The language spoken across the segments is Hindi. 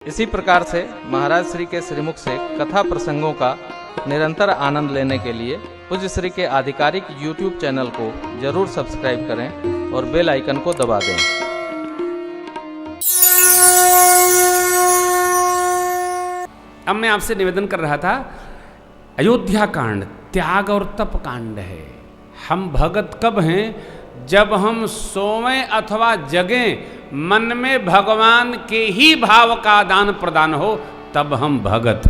इसी प्रकार से महाराज श्री के श्रीमुख से कथा प्रसंगों का निरंतर आनंद लेने के लिए पूज्य श्री के आधिकारिक YouTube चैनल को जरूर सब्सक्राइब करें और बेल आइकन को दबा दें। अब मैं आपसे निवेदन कर रहा था, अयोध्या कांड त्याग और तप कांड है। हम भगत कब हैं? जब हम सोवें अथवा जगें, मन में भगवान के ही भाव का आदान प्रदान हो, तब हम भगत।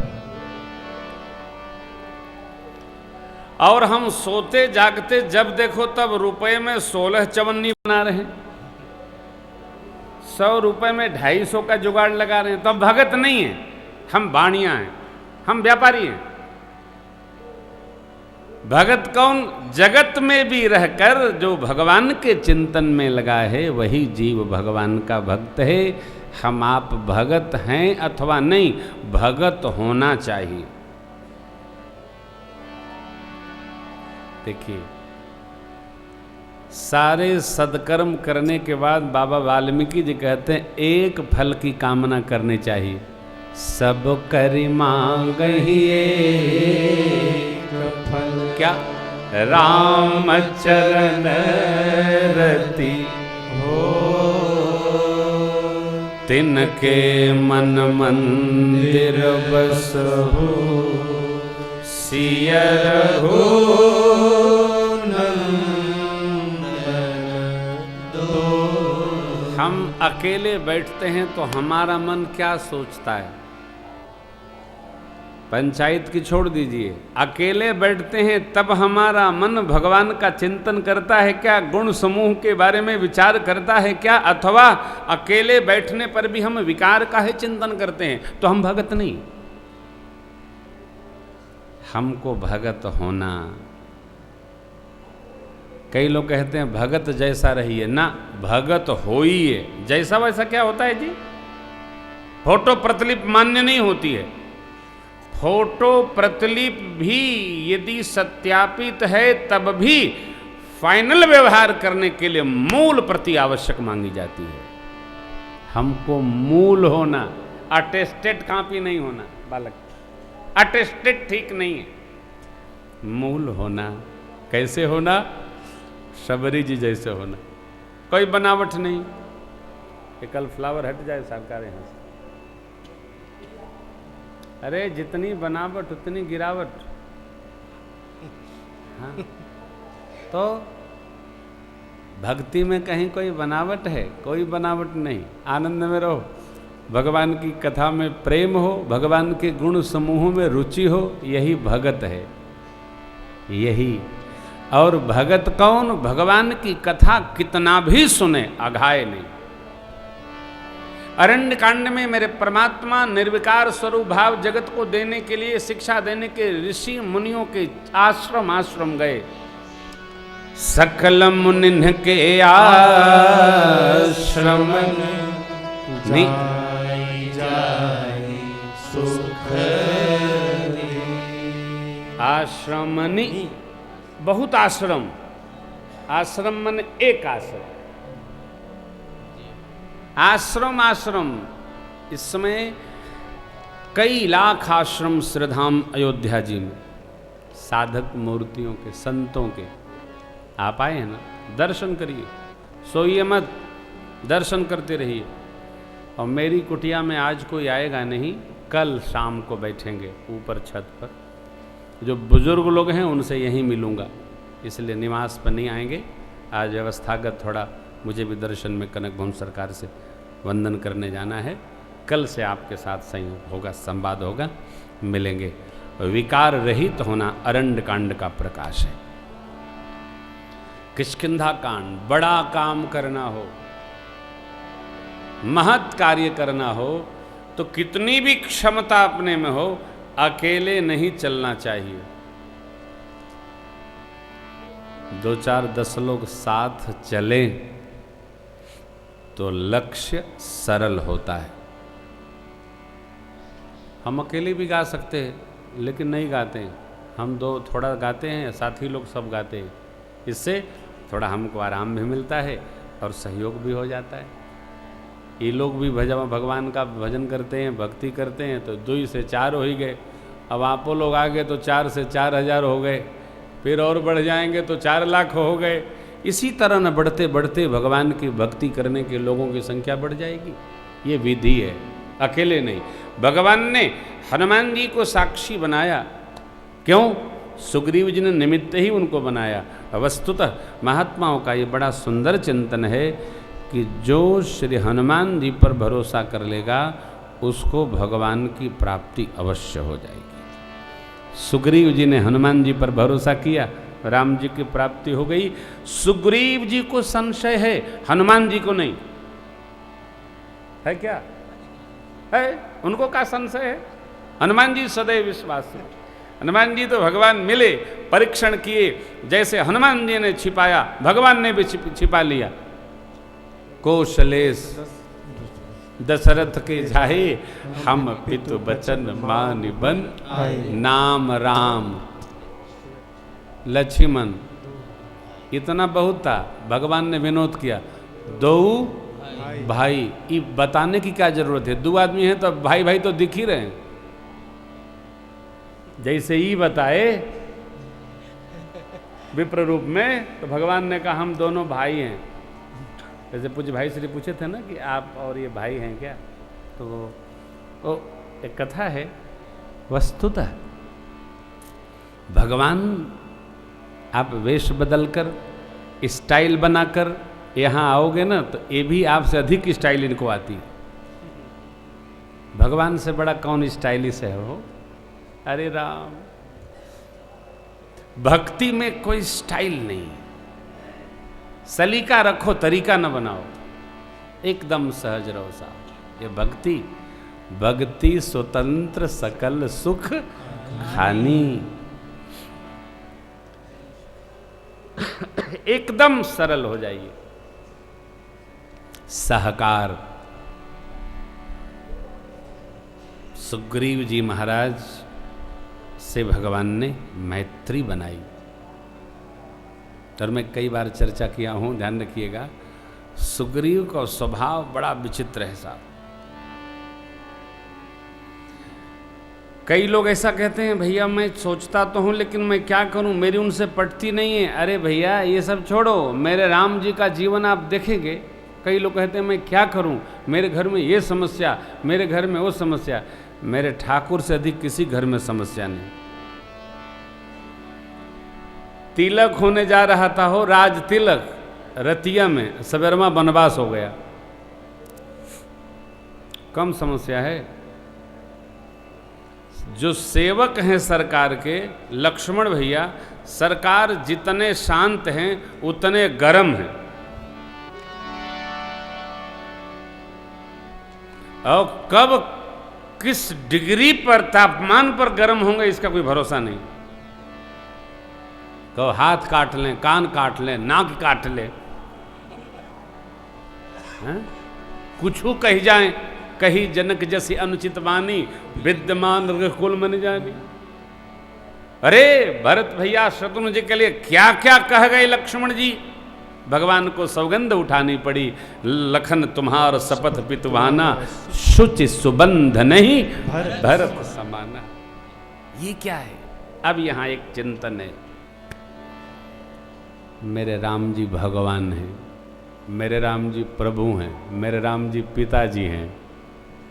और हम सोते जागते जब देखो तब रुपए में 16 चवन्नी बना रहे हैं, 100 रुपए में 250 का जुगाड़ लगा रहे हैं, तब भगत नहीं है, हम बाणिया हैं, हम व्यापारी हैं। भगत कौन? जगत में भी रहकर जो भगवान के चिंतन में लगा है, वही जीव भगवान का भक्त है। हम आप भगत हैं अथवा नहीं, भगत होना चाहिए। देखिए, सारे सदकर्म करने के बाद बाबा वाल्मीकि जी कहते हैं एक फल की कामना करनी चाहिए। सब करि मांगहिए फल, क्या? राम चरण रति हो, तिनके मन मंदिर बसहु, सिय रघुनंदन दो। हम अकेले बैठते हैं तो हमारा मन क्या सोचता है? पंचायत की छोड़ दीजिए, अकेले बैठते हैं तब हमारा मन भगवान का चिंतन करता है क्या? गुण समूह के बारे में विचार करता है क्या? अथवा अकेले बैठने पर भी हम विकार का ही चिंतन करते हैं, तो हम भगत नहीं। हमको भगत होना, कई लोग कहते हैं भगत जैसा रहिए, ना, भगत होइए। जैसा वैसा क्या होता है जी? फोटो प्रतिलिप मान्य नहीं होती है। फोटो प्रतिलिप भी यदि सत्यापित है तब भी फाइनल व्यवहार करने के लिए मूल प्रति आवश्यक मांगी जाती है। हमको मूल होना, अटेस्टेड कॉपी नहीं होना। बालक, अटेस्टेड ठीक नहीं है, मूल होना। कैसे होना? शबरी जी जैसे होना, कोई बनावट नहीं। कल फ्लावर हट जाए सरकार यहाँ से, अरे जितनी बनावट उतनी गिरावट। हाँ, तो भक्ति में कहीं कोई बनावट है? कोई बनावट नहीं। आनंद में रहो, भगवान की कथा में प्रेम हो, भगवान के गुण समूहों में रुचि हो, यही भगत है। यही। और भगत कौन? भगवान की कथा कितना भी सुने, अघाए नहीं। अरण्य कांड में मेरे परमात्मा निर्विकार स्वरूप भाव जगत को देने के लिए, शिक्षा देने के ऋषि मुनियों के आश्रम आश्रम गए। सकल मुनिन के आश्रम आश्रमनि, बहुत आश्रम। आश्रम मन एक आश्रम, आश्रम आश्रम। इस समय कई लाख आश्रम श्रीधाम अयोध्या जी में, साधक मूर्तियों के, संतों के। आप आए हैं ना, दर्शन करिए, सोइए मत, दर्शन करते रहिए। और मेरी कुटिया में आज कोई आएगा नहीं, कल शाम को बैठेंगे ऊपर छत पर। जो बुजुर्ग लोग हैं उनसे यहीं मिलूंगा, इसलिए निवास पर नहीं आएंगे। आज व्यवस्थागत थोड़ा मुझे भी दर्शन में कनक भवन सरकार से वंदन करने जाना है। कल से आपके साथ संयोग होगा, संवाद होगा, मिलेंगे। विकार रहित होना अरण्य कांड का प्रकाश है। किष्किंधा कांड, बड़ा काम करना हो, महत् कार्य करना हो, तो कितनी भी क्षमता अपने में हो, अकेले नहीं चलना चाहिए। 2 4 10 लोग साथ चलें तो लक्ष्य सरल होता है। हम अकेले भी गा सकते हैं, लेकिन नहीं गाते हैं। हम 2 थोड़ा गाते हैं, साथी लोग सब गाते हैं। इससे थोड़ा हमको आराम भी मिलता है और सहयोग भी हो जाता है। ये लोग भी भगवान का भजन करते हैं, भक्ति करते हैं, तो 2 से 4 हो ही गए। अब आपो लोग आ गए तो 4 से 4,000 हो गए, फिर और बढ़ जाएंगे तो 4 लाख हो गए। इसी तरह न बढ़ते बढ़ते भगवान की भक्ति करने के लोगों की संख्या बढ़ जाएगी। ये विधि है, अकेले नहीं। भगवान ने हनुमान जी को साक्षी बनाया, क्यों? सुग्रीव जी ने निमित्त ही उनको बनाया। वस्तुतः महात्माओं का ये बड़ा सुंदर चिंतन है कि जो श्री हनुमान जी पर भरोसा कर लेगा उसको भगवान की प्राप्ति अवश्य हो जाएगी। सुग्रीव जी ने हनुमान जी पर भरोसा किया, राम जी की प्राप्ति हो गई। सुग्रीव जी को संशय है, हनुमान जी को नहीं है। क्या है? उनको क्या संशय है? हनुमान जी सदैव विश्वास है। हनुमान जी तो भगवान मिले, परीक्षण किए, जैसे हनुमान जी ने छिपाया भगवान ने भी छिपा लिया। कौशलेश दशरथ के जाहे, हम पितु बचन मानि बन, नाम राम लक्ष्मण। इतना बहुत था, भगवान ने विनोद किया, 2 भाई। ये बताने की क्या जरूरत है? 2 आदमी हैं तो भाई भाई तो दिख ही रहे हैं। जैसे ही बताए विप्र रूप में, तो भगवान ने कहा हम दोनों भाई हैं। जैसे पूज्य भाई श्री पूछे थे ना कि आप और ये भाई हैं क्या, तो एक कथा है। वस्तुतः भगवान आप वेश बदलकर, स्टाइल बनाकर यहाँ आओगे ना, तो ये भी आपसे अधिक स्टाइल इनको आती। भगवान से बड़ा कौन स्टाइलिश है हो? अरे राम, भक्ति में कोई स्टाइल नहीं, सलीका रखो, तरीका न बनाओ, एकदम सहज रहो साहब। ये भक्ति स्वतंत्र सकल सुख खानी। एकदम सरल हो जाइए। सहकार। सुग्रीव जी महाराज से भगवान ने मैत्री बनाई। और मैं कई बार चर्चा किया हूं, ध्यान रखिएगा, सुग्रीव का स्वभाव बड़ा विचित्र है साहब। कई लोग ऐसा कहते हैं, भैया मैं सोचता तो हूं लेकिन मैं क्या करूं, मेरी उनसे पटती नहीं है। अरे भैया ये सब छोड़ो, मेरे राम जी का जीवन आप देखेंगे। कई लोग कहते हैं मैं क्या करूं, मेरे घर में ये समस्या, मेरे घर में वो समस्या। मेरे ठाकुर से अधिक किसी घर में समस्या नहीं। तिलक होने जा रहा था, हो राज तिलक, रतिया में सवेरमा वनवास हो गया। कम समस्या है। जो सेवक हैं सरकार के, लक्ष्मण भैया, सरकार जितने शांत हैं उतने गर्म हैं। और कब किस डिग्री पर, तापमान पर गर्म होंगे इसका कोई भरोसा नहीं। तो हाथ काट लें, कान काट लें, नाक काट लें, कुछ कही जाएं, कही जनक जैसी अनुचित वाणी, विद्यमान कुल मन जानी। अरे भरत भैया शत्रुघ्न जी के लिए क्या क्या कह गए लक्ष्मण जी, भगवान को सौगंध उठानी पड़ी। लखन तुम्हार शपथ पितवाना, शुचि सुबंध नहीं भरत समाना। ये क्या है? अब यहां एक चिंतन है। मेरे राम जी भगवान हैं, मेरे राम जी प्रभु हैं, मेरे राम जी पिताजी हैं।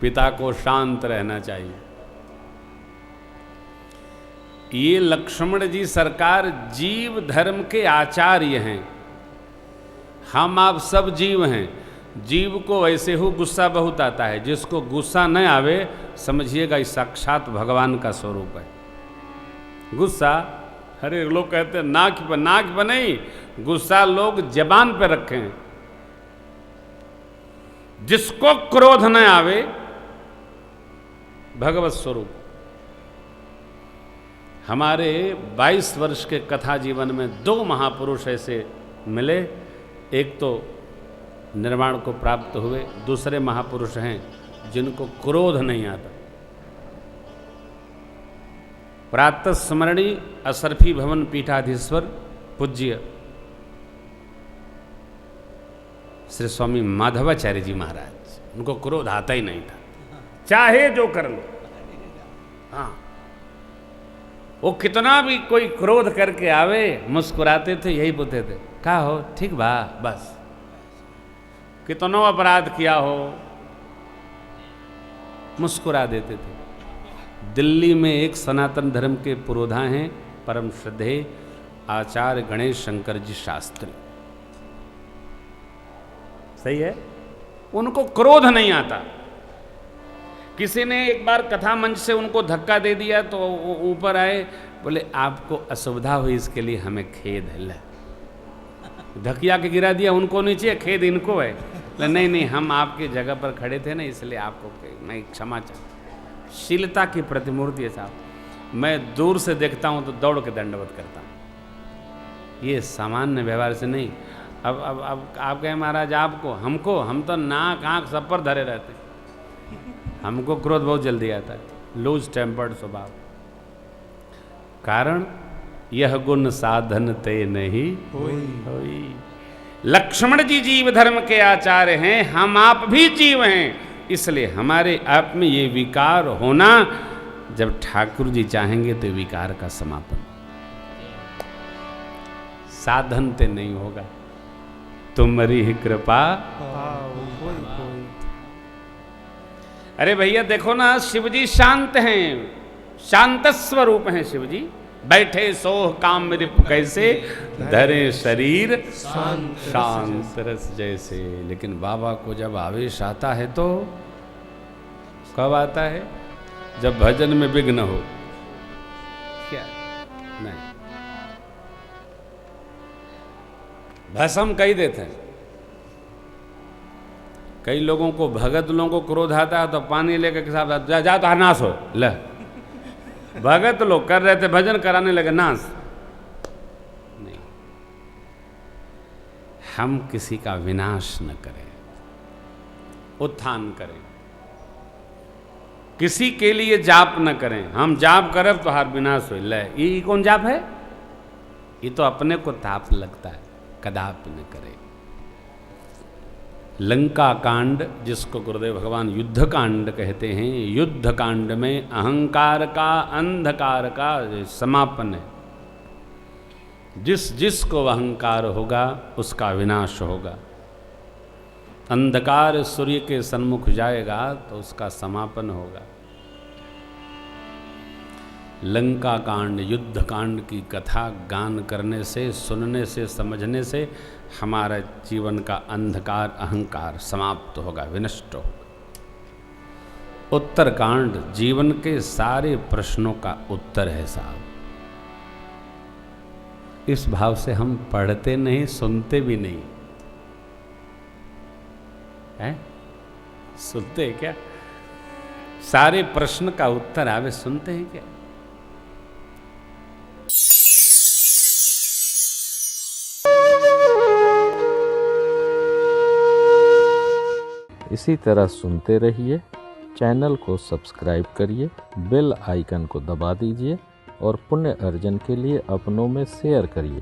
पिता को शांत रहना चाहिए। ये लक्ष्मण जी सरकार जीव धर्म के आचार्य हैं। हम आप सब जीव हैं। जीव को वैसे ही गुस्सा बहुत आता है। जिसको गुस्सा न आवे समझिएगा ये साक्षात भगवान का स्वरूप है। गुस्सा, अरे लोग कहते हैं नाक पर नहीं, गुस्सा लोग जबान पे रखे हैं। जिसको क्रोध न आवे भगवत स्वरूप। हमारे 22 वर्ष के कथा जीवन में 2 महापुरुष ऐसे मिले। एक तो निर्वाण को प्राप्त हुए, दूसरे महापुरुष हैं जिनको क्रोध नहीं आता। प्रातः स्मरणी असरफी भवन पीठाधीश्वर पूज्य श्री स्वामी माधवाचार्य जी महाराज, उनको क्रोध आता ही नहीं था, चाहे जो कर लो। हाँ, वो कितना भी कोई क्रोध करके आवे मुस्कुराते थे, यही बोलते थे का हो ठीक बा, बस। कितनों अपराध किया हो मुस्कुरा देते थे। दिल्ली में एक सनातन धर्म के पुरोधा हैं, परम श्रद्धेय आचार्य गणेश शंकर जी शास्त्री, सही है, उनको क्रोध नहीं आता। किसी ने एक बार कथा मंच से उनको धक्का दे दिया तो वो ऊपर आए, बोले आपको असुविधा हुई इसके लिए हमें खेद है। धकिया के गिरा दिया, उनको नीचे, खेद इनको है। नहीं नहीं, हम आपकी जगह पर खड़े थे ना, इसलिए आपको मैं क्षमा चाहता। शीलता की प्रतिमूर्ति है साहब। मैं दूर से देखता हूँ तो दौड़ के दंडवत करता हूँ, ये सामान्य व्यवहार से नहीं। अब आप कहें महाराज आपको, हमको, हम तो नाक आँख सब पर धरे रहते, हमको क्रोध बहुत जल्दी आता है, लूज टेम्पर्ड स्वभाव। कारण यह गुण साधन ते नहीं होई। लक्ष्मण जी जीव धर्म के आचार्य हैं, हम आप भी जीव हैं, इसलिए हमारे आप में ये विकार होना, जब ठाकुर जी चाहेंगे तो विकार का समापन। साधन ते नहीं होगा, तुम्हारी ही कृपा। अरे भैया देखो ना, शिवजी शांत हैं, शांत स्वरूप हैं शिवजी। बैठे सोह काम रिप कैसे, धरे शरीर शांत रस जैसे। लेकिन बाबा को जब आवेश आता है तो कब आता है? जब भजन में विघ्न हो। क्या नहीं, भस्म कही देते हैं। कई लोगों को, भगत लोगों को क्रोध आता है तो पानी लेकर के साथ जा तो नाश हो। ले, भगत लोग कर रहे थे, भजन कराने लगे, नाश नहीं। हम किसी का विनाश न करें, उत्थान करें। किसी के लिए जाप न करें। हम जाप करें तो हर विनाश हो। ले, ये कौन जाप है? ये तो अपने को ताप लगता है, कदापि न करें। लंका कांड, जिसको गुरुदेव भगवान युद्ध कांड कहते हैं, युद्ध कांड में अहंकार का, अंधकार का समापन है। जिसको अहंकार होगा उसका विनाश होगा। अंधकार सूर्य के सन्मुख जाएगा तो उसका समापन होगा। लंका कांड, युद्ध कांड की कथा गान करने से, सुनने से, समझने से हमारा जीवन का अंधकार, अहंकार समाप्त होगा, विनष्ट होगा। उत्तरकांड जीवन के सारे प्रश्नों का उत्तर है साहब। इस भाव से हम पढ़ते नहीं, सुनते भी नहीं है। सुनते हैं क्या? सारे प्रश्न का उत्तर आवे, सुनते हैं क्या? इसी तरह सुनते रहिए, चैनल को सब्सक्राइब करिए, बेल आइकन को दबा दीजिए और पुण्य अर्जन के लिए अपनों में शेयर करिए।